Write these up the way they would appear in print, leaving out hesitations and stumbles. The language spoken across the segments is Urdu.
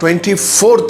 24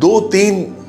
2-3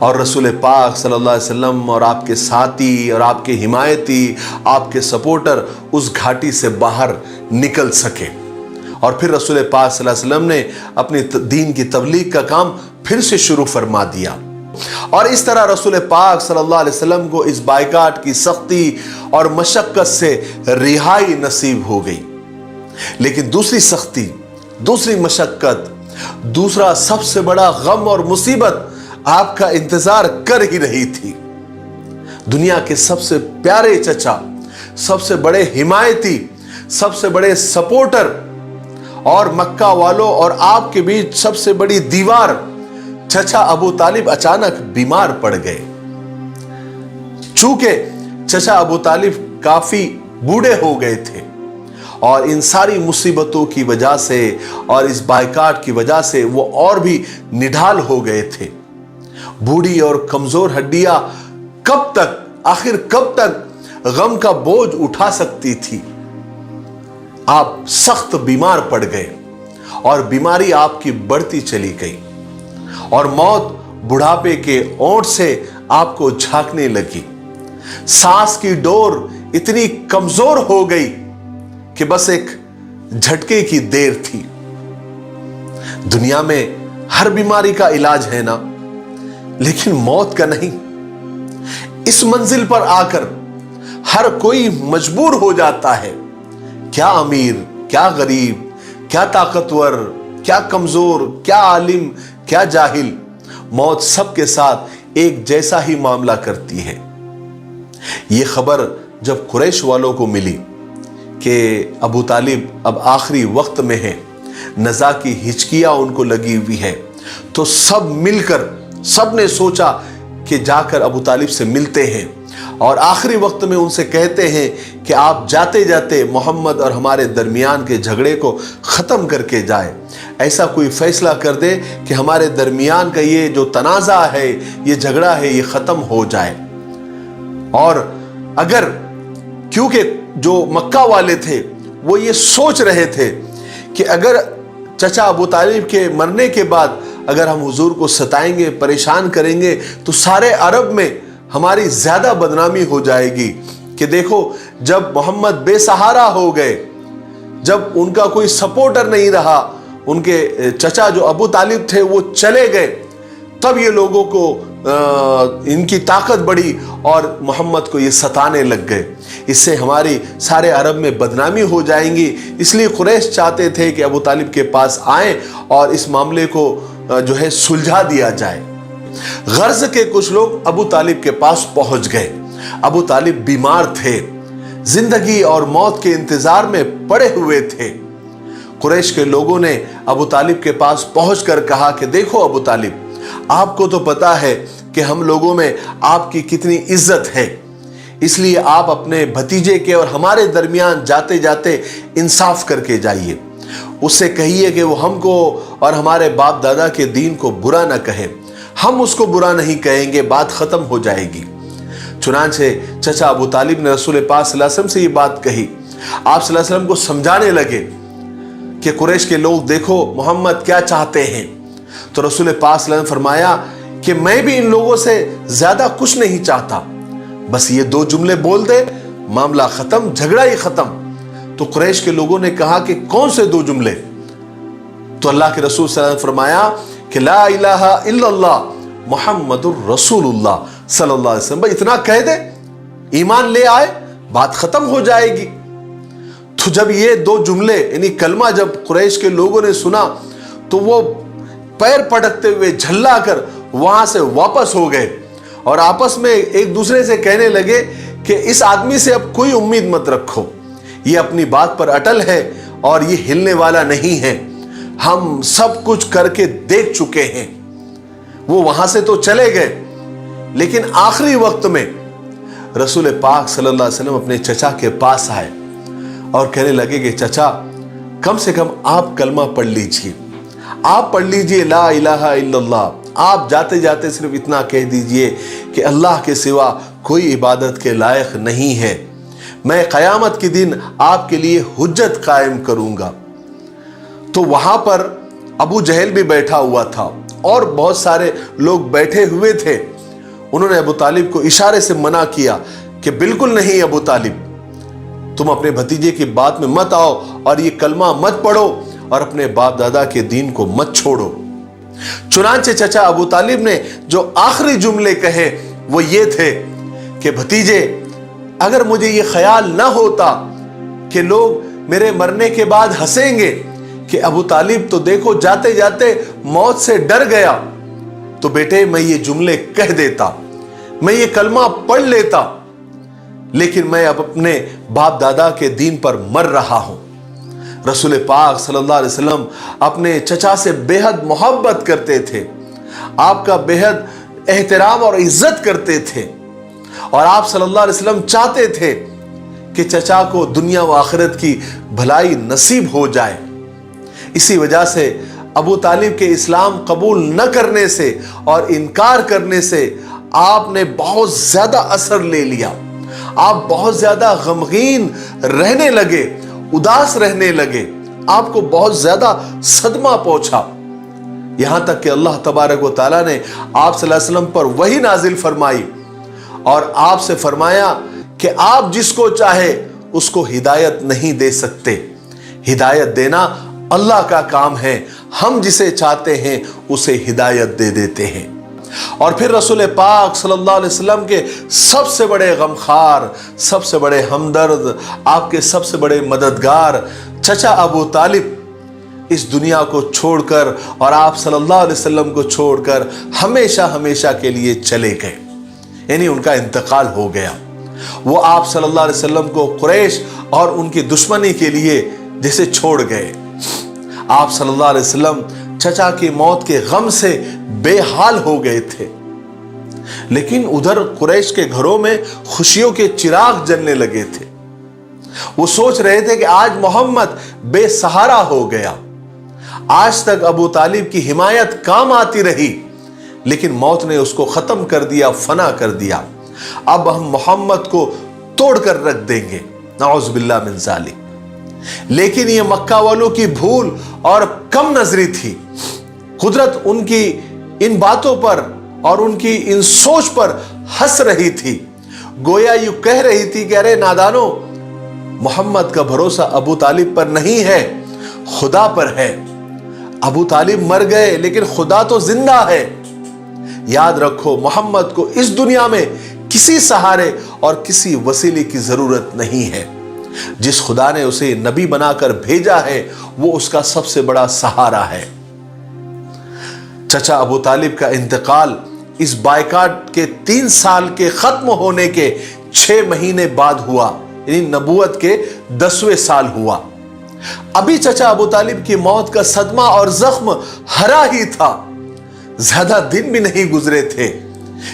اور رسول پاک صلی اللہ علیہ وسلم اور آپ کے ساتھی اور آپ کے حمایتی، آپ کے سپورٹر اس گھاٹی سے باہر نکل سکے، اور پھر رسول پاک صلی اللہ علیہ وسلم نے اپنی دین کی تبلیغ کا کام پھر سے شروع فرما دیا۔ اور اس طرح رسول پاک صلی اللہ علیہ وسلم کو اس بائیکاٹ کی سختی اور مشقت سے رہائی نصیب ہو گئی۔ لیکن دوسری سختی، دوسری مشقت، دوسرا سب سے بڑا غم اور مصیبت آپ کا انتظار کر ہی رہی تھی۔ دنیا کے سب سے پیارے چچا، سب سے بڑے حمایتی، سب سے بڑے سپورٹر اور مکہ والوں اور آپ کے بیچ سب سے بڑی دیوار چچا ابو طالب اچانک بیمار پڑ گئے۔ چونکہ چچا ابو طالب کافی بوڑھے ہو گئے تھے اور ان ساری مصیبتوں کی وجہ سے اور اس بائیکاٹ کی وجہ سے وہ اور بھی نڈھال ہو گئے تھے۔ بوڑھی اور کمزور ہڈیاں آخر کب تک غم کا بوجھ اٹھا سکتی تھی؟ آپ سخت بیمار پڑ گئے اور بیماری آپ کی بڑھتی چلی گئی اور موت بڑھاپے کے اونٹ سے آپ کو جھانکنے لگی۔ سانس کی ڈور اتنی کمزور ہو گئی کہ بس ایک جھٹکے کی دیر تھی۔ دنیا میں ہر بیماری کا علاج ہے نا، لیکن موت کا نہیں۔ اس منزل پر آ کر ہر کوئی مجبور ہو جاتا ہے، کیا امیر، کیا غریب، کیا طاقتور، کیا کمزور، کیا عالم، کیا جاہل، موت سب کے ساتھ ایک جیسا ہی معاملہ کرتی ہے۔ یہ خبر جب قریش والوں کو ملی کہ ابو طالب اب آخری وقت میں ہے، نزا کی ہچکیاں ان کو لگی ہوئی ہے، تو سب مل کر سب نے سوچا کہ جا کر ابو طالب سے ملتے ہیں اور آخری وقت میں ان سے کہتے ہیں کہ آپ جاتے جاتے محمد اور ہمارے درمیان کے جھگڑے کو ختم کر کے جائے، ایسا کوئی فیصلہ کر دے کہ ہمارے درمیان کا یہ جو تنازع ہے، یہ جھگڑا ہے، یہ ختم ہو جائے۔ اور اگر کیونکہ جو مکہ والے تھے وہ یہ سوچ رہے تھے کہ اگر چچا ابو طالب کے مرنے کے بعد اگر ہم حضور کو ستائیں گے، پریشان کریں گے، تو سارے عرب میں ہماری زیادہ بدنامی ہو جائے گی کہ دیکھو جب محمد بے سہارا ہو گئے، جب ان کا کوئی سپورٹر نہیں رہا، ان کے چچا جو ابو طالب تھے وہ چلے گئے، تب یہ لوگوں کو ان کی طاقت بڑھی اور محمد کو یہ ستانے لگ گئے۔ اس سے ہماری سارے عرب میں بدنامی ہو جائیں گی، اس لیے قریش چاہتے تھے کہ ابو طالب کے پاس آئیں اور اس معاملے کو جو ہے سلجھا دیا جائے۔ غرض کے کچھ لوگ ابو طالب کے پاس پہنچ گئے۔ ابو طالب بیمار تھے، زندگی اور موت کے انتظار میں پڑے ہوئے تھے۔ قریش کے لوگوں نے ابو طالب کے پاس پہنچ کر کہا کہ دیکھو ابو طالب، آپ کو تو پتا ہے کہ ہم لوگوں میں آپ کی کتنی عزت ہے، اس لیے آپ اپنے بھتیجے کے اور ہمارے درمیان جاتے جاتے انصاف کر کے جائیے، اس سے کہیے کہ وہ ہم کو اور ہمارے باپ دادا کے دین کو برا نہ کہے، ہم اس کو برا نہیں کہیں گے، بات ختم ہو جائے گی۔ چنانچہ چچا ابو طالب نے رسول پاک صلی اللہ علیہ وسلم سے یہ بات کہی۔ آپ صلی اللہ علیہ وسلم کو سمجھانے لگے کہ قریش کے لوگ دیکھو محمد کیا چاہتے ہیں، تو رسول پاک صلی اللہ علیہ وسلم نے فرمایا کہ میں بھی ان لوگوں سے زیادہ کچھ نہیں چاہتا، بس یہ دو جملے بول دے، معاملہ ختم، جھگڑا ہی ختم۔ تو قریش کے لوگوں نے کہا کہ کون سے دو جملے؟ تو اللہ کے رسول صلی اللہ علیہ وسلم نے فرمایا کہ لا الہ الا اللہ محمد الرسول اللہ صلی اللہ علیہ وسلم، اتنا کہہ دے، ایمان لے آئے، بات ختم ہو جائے گی۔ تو جب یہ دو جملے یعنی کلمہ جب قریش کے لوگوں نے سنا تو وہ پیر پٹکتے ہوئے جھلا کر وہاں سے واپس ہو گئے اور آپس میں ایک دوسرے سے کہنے لگے کہ اس آدمی سے اب کوئی امید مت رکھو، یہ اپنی بات پر اٹل ہے اور یہ ہلنے والا نہیں ہے، ہم سب کچھ کر کے دیکھ چکے ہیں۔ وہ وہاں سے تو چلے گئے، لیکن آخری وقت میں رسول پاک صلی اللہ علیہ وسلم اپنے چچا کے پاس آئے اور کہنے لگے کہ چچا کم سے کم آپ کلمہ پڑھ لیجئے، آپ پڑھ لیجئے لا الہ الا اللہ، آپ جاتے جاتے صرف اتنا کہہ دیجئے کہ اللہ کے سوا کوئی عبادت کے لائق نہیں ہے، میں قیامت کے دن آپ کے لیے حجت قائم کروں گا۔ تو وہاں پر ابو جہل بھی بیٹھا ہوا تھا، اور بہت سارے لوگ بیٹھے ہوئے تھے، انہوں نے ابو طالب کو اشارے سے منع کیا کہ بالکل نہیں ابو طالب، تم اپنے بھتیجے کی بات میں مت آؤ اور یہ کلمہ مت پڑھو اور اپنے باپ دادا کے دین کو مت چھوڑو۔ چنانچہ چچا ابو طالب نے جو آخری جملے کہے وہ یہ تھے کہ بھتیجے، اگر مجھے یہ خیال نہ ہوتا کہ لوگ میرے مرنے کے بعد ہنسیں گے کہ ابو طالب تو دیکھو جاتے جاتے موت سے ڈر گیا، تو بیٹے میں یہ جملے کہہ دیتا، میں یہ کلمہ پڑھ لیتا، لیکن میں اب اپنے باپ دادا کے دین پر مر رہا ہوں۔ رسول پاک صلی اللہ علیہ وسلم اپنے چچا سے بے حد محبت کرتے تھے، آپ کا بے حد احترام اور عزت کرتے تھے، اور آپ صلی اللہ علیہ وسلم چاہتے تھے کہ چچا کو دنیا و آخرت کی بھلائی نصیب ہو جائے۔ اسی وجہ سے ابو طالب کے اسلام قبول نہ کرنے سے اور انکار کرنے سے آپ نے بہت زیادہ اثر لے لیا، آپ بہت زیادہ غمگین رہنے لگے، اداس رہنے لگے، آپ کو بہت زیادہ صدمہ پہنچا، یہاں تک کہ اللہ تبارک و تعالیٰ نے آپ صلی اللہ علیہ وسلم پر وحی نازل فرمائی اور آپ سے فرمایا کہ آپ جس کو چاہے اس کو ہدایت نہیں دے سکتے، ہدایت دینا اللہ کا کام ہے، ہم جسے چاہتے ہیں اسے ہدایت دے دیتے ہیں۔ اور پھر رسول پاک صلی اللہ علیہ وسلم کے سب سے بڑے غمخوار، سب سے بڑے ہمدرد، آپ کے سب سے بڑے مددگار چچا ابو طالب اس دنیا کو چھوڑ کر اور آپ صلی اللہ علیہ وسلم کو چھوڑ کر ہمیشہ ہمیشہ کے لیے چلے گئے، یعنی ان کا انتقال ہو گیا۔ وہ آپ صلی اللہ علیہ وسلم کو قریش اور ان کی دشمنی کے لیے جیسے چھوڑ گئے۔ آپ صلی اللہ علیہ وسلم چچا کی موت کے غم سے بے حال ہو گئے تھے، لیکن ادھر قریش کے گھروں میں خوشیوں کے چراغ جلنے لگے تھے۔ وہ سوچ رہے تھے کہ آج محمد بے سہارا ہو گیا، آج تک ابو طالب کی حمایت کام آتی رہی، لیکن موت نے اس کو ختم کر دیا، فنا کر دیا، اب ہم محمد کو توڑ کر رکھ دیں گے، نعوذ باللہ من ذالک۔ لیکن یہ مکہ والوں کی بھول اور کم نظری تھی، قدرت ان کی ان باتوں پر اور ان کی ان سوچ پر ہنس رہی تھی، گویا یوں کہہ رہی تھی کہ ارے نادانو، محمد کا بھروسہ ابو طالب پر نہیں ہے، خدا پر ہے۔ ابو طالب مر گئے لیکن خدا تو زندہ ہے۔ یاد رکھو محمد کو اس دنیا میں کسی سہارے اور کسی وسیلے کی ضرورت نہیں ہے، جس خدا نے اسے نبی بنا کر بھیجا ہے وہ اس کا سب سے بڑا سہارا ہے۔ چچا ابو طالب کا انتقال اس بائیکاٹ کے 3 سال کے ختم ہونے کے 6 مہینے بعد ہوا، یعنی نبوت کے 10ویں سال ہوا۔ ابھی چچا ابو طالب کی موت کا صدمہ اور زخم ہرا ہی تھا، زیادہ دن بھی نہیں گزرے تھے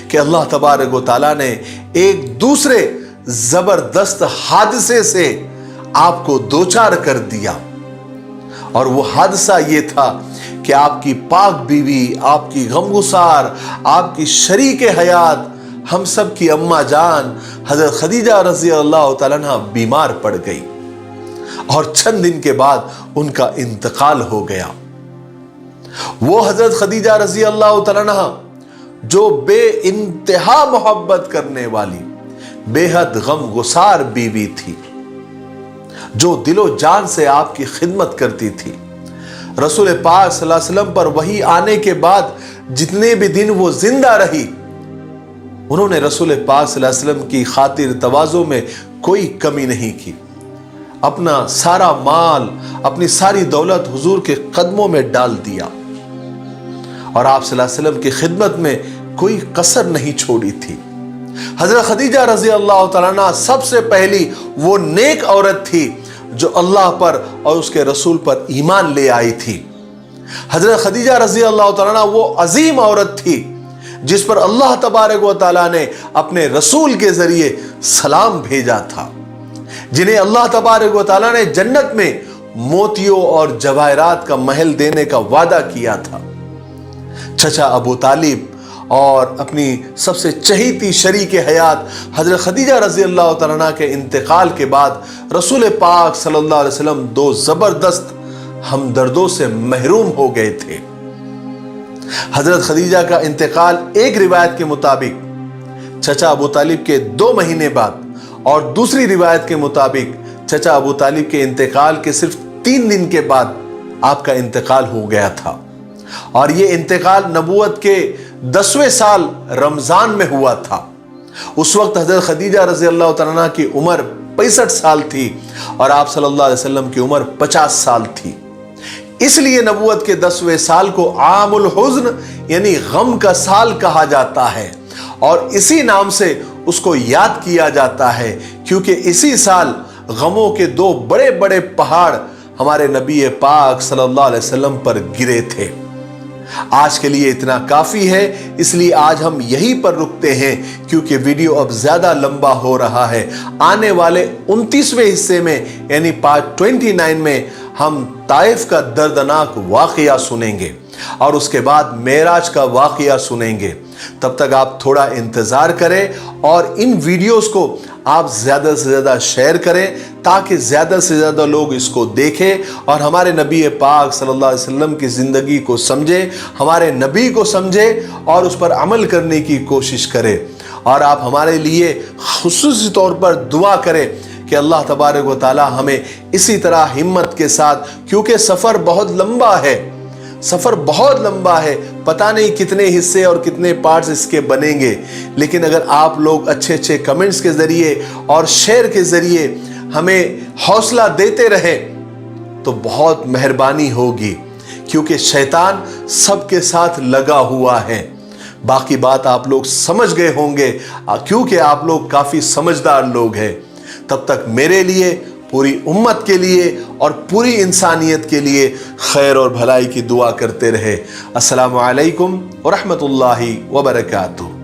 کہ اللہ تبارک و تعالیٰ نے ایک دوسرے زبردست حادثے سے آپ کو دوچار کر دیا، اور وہ حادثہ یہ تھا کہ آپ کی پاک بیوی، آپ کی غمگسار، آپ کی شریک حیات، ہم سب کی اماں جان حضرت خدیجہ رضی اللہ تعالیٰ عنہ بیمار پڑ گئی، اور چند دن کے بعد ان کا انتقال ہو گیا۔ وہ حضرت خدیجہ رضی اللہ تعالیٰ عنہ جو بے انتہا محبت کرنے والی، بے حد غم گسار بیوی تھی، جو دل و جان سے آپ کی خدمت کرتی تھی، رسول پاک صلی اللہ علیہ وسلم پر وحی آنے کے بعد جتنے بھی دن وہ زندہ رہی، انہوں نے رسول پاک صلی اللہ علیہ وسلم کی خاطر تواضع میں کوئی کمی نہیں کی، اپنا سارا مال، اپنی ساری دولت حضور کے قدموں میں ڈال دیا، اور آپ صلی اللہ علیہ وسلم کی خدمت میں کوئی کسر نہیں چھوڑی تھی۔ حضرت خدیجہ رضی اللہ تعالیٰ عنہ سب سے پہلی وہ نیک عورت تھی جو اللہ پر اور اس کے رسول پر ایمان لے آئی تھی۔ حضرت خدیجہ رضی اللہ تعالیٰ عنہ وہ عظیم عورت تھی جس پر اللہ تبارک و تعالیٰ نے اپنے رسول کے ذریعے سلام بھیجا تھا، جنہیں اللہ تبارک و تعالیٰ نے جنت میں موتیوں اور جواہرات کا محل دینے کا وعدہ کیا تھا۔ چچا ابو طالب اور اپنی سب سے چہیتی شریک حیات حضرت خدیجہ رضی اللہ تعالیٰ عنہ کے انتقال کے بعد رسول پاک صلی اللہ علیہ وسلم 2 زبردست ہمدردوں سے محروم ہو گئے تھے۔ حضرت خدیجہ کا انتقال ایک روایت کے مطابق چچا ابو طالب کے 2 مہینے بعد اور دوسری روایت کے مطابق چچا ابو طالب کے انتقال کے صرف 3 دن کے بعد آپ کا انتقال ہو گیا تھا، اور یہ انتقال نبوت کے 10ویں سال رمضان میں ہوا تھا۔ اس وقت حضرت خدیجہ رضی اللہ تعالیٰ عنہ کی عمر 65 سال تھی اور آپ صلی اللہ علیہ وسلم کی عمر 50 سال تھی۔ اس لیے نبوت کے 10ویں سال کو عام الحزن یعنی غم کا سال کہا جاتا ہے، اور اسی نام سے اس کو یاد کیا جاتا ہے، کیونکہ اسی سال غموں کے 2 بڑے بڑے پہاڑ ہمارے نبی پاک صلی اللہ علیہ وسلم پر گرے تھے۔ آج کے لیے اتنا کافی ہے، اس لیے آج ہم یہیں پر رکتے ہیں، کیونکہ ویڈیو اب زیادہ لمبا ہو رہا ہے۔ آنے والے 29ویں حصے میں یعنی پارٹ 29 میں ہم طائف کا دردناک واقعہ سنیں گے اور اس کے بعد معراج کا واقعہ سنیں گے۔ تب تک آپ تھوڑا انتظار کریں اور ان ویڈیوز کو آپ زیادہ سے زیادہ شیئر کریں تاکہ زیادہ سے زیادہ لوگ اس کو دیکھیں اور ہمارے نبی پاک صلی اللہ علیہ وسلم کی زندگی کو سمجھیں، ہمارے نبی کو سمجھیں اور اس پر عمل کرنے کی کوشش کریں۔ اور آپ ہمارے لیے خصوصی طور پر دعا کریں کہ اللہ تبارک و تعالی ہمیں اسی طرح ہمت کے ساتھ، کیونکہ سفر بہت لمبا ہے، سفر بہت لمبا ہے، پتہ نہیں کتنے حصے اور کتنے پارٹس اس کے بنیں گے، لیکن اگر آپ لوگ اچھے اچھے کمنٹس کے ذریعے اور شیئر کے ذریعے ہمیں حوصلہ دیتے رہے تو بہت مہربانی ہوگی، کیونکہ شیطان سب کے ساتھ لگا ہوا ہے۔ باقی بات آپ لوگ سمجھ گئے ہوں گے، کیونکہ آپ لوگ کافی سمجھدار لوگ ہیں۔ تب تک میرے لیے، پوری امت کے لیے اور پوری انسانیت کے لیے خیر اور بھلائی کی دعا کرتے رہے۔ السلام علیکم ورحمۃ اللہ وبرکاتہ۔